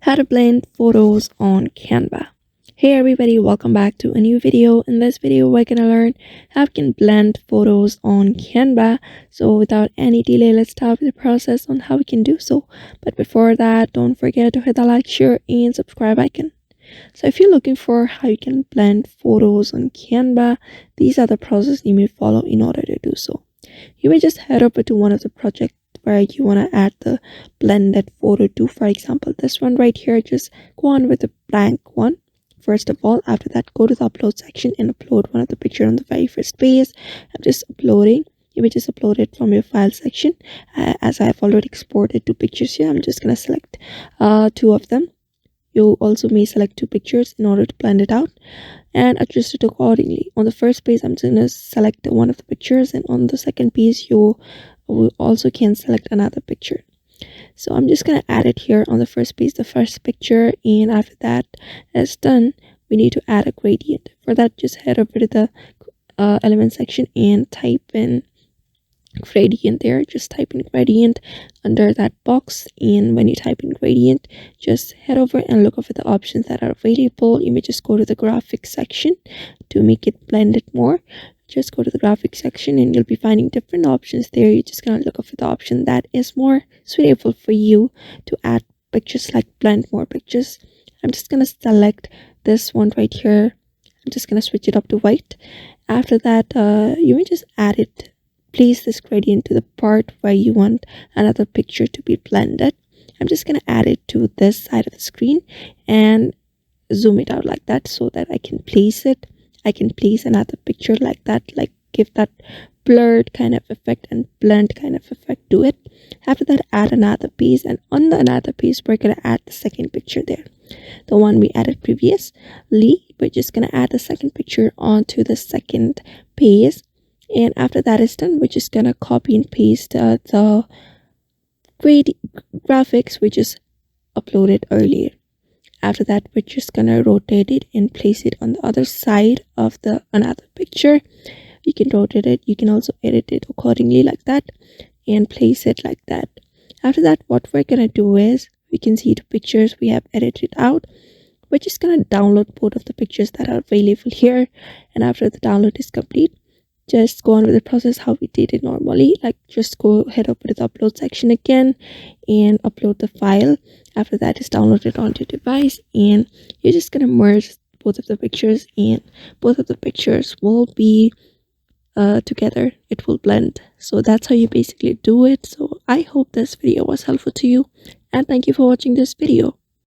How to blend photos on Canva. Hey everybody, welcome back to a new video. In this video we're gonna learn how we can blend photos on Canva. So without any delay, let's start with the process on how we can do so. But before that, don't forget to hit the like, share and subscribe icon. So if you're looking for how you can blend photos on Canva, these are the process you may follow in order to do so. You may just head over to one of the projects where you want to add the blended photo to. For example, this one right here, just go on with the blank one. First of all, after that, go to the upload section and upload one of the picture on the very first page. I'm just uploading. You may just upload it from your file section. As I've already exported two pictures here, I'm just gonna select two of them. You also may select two pictures in order to blend it out and adjust it accordingly. On the first page, I'm just going to select one of the pictures, and on the second page, you also can select another picture. So I'm just going to add it here on the first page, the first picture, and after that is done, we need to add a gradient. For that, just head over to the element section and type in gradient there. Just type in gradient under that box, and when you type in gradient, just head over and look over the options that are available. You may just go to the graphics section to make it blend it more. Just go to the graphics section and you'll be finding different options there. You're just gonna look over the option that is more suitable for you to add pictures, like blend more pictures. I'm just gonna select this one right here. I'm just gonna switch it up to white. After that, you may just add it. Place this gradient to the part where you want another picture to be blended. I'm just going to add it to this side of the screen and zoom it out like that so that I can place it. I can place another picture like that, like give that blurred kind of effect and blend kind of effect to it. After that, add another piece, and on the another piece, we're going to add the second picture there. The one we added previously, we're just going to add the second picture onto the second page. And after that is done, we're just gonna copy and paste the graphics we just uploaded earlier. After that, we're just gonna rotate it and place it on the other side of the another picture. You can rotate it, you can also edit it accordingly like that and place it like that. After that, what we're gonna do is, we can see the pictures we have edited out. We're just gonna download both of the pictures that are available here, and after the download is complete, just go on with the process how we did it normally. Like, just go head over to the upload section again and upload the file. After that is downloaded onto your device, and you're just gonna merge both of the pictures, and both of the pictures will be together. It will blend. So that's how you basically do it. So I hope this video was helpful to you, and thank you for watching this video.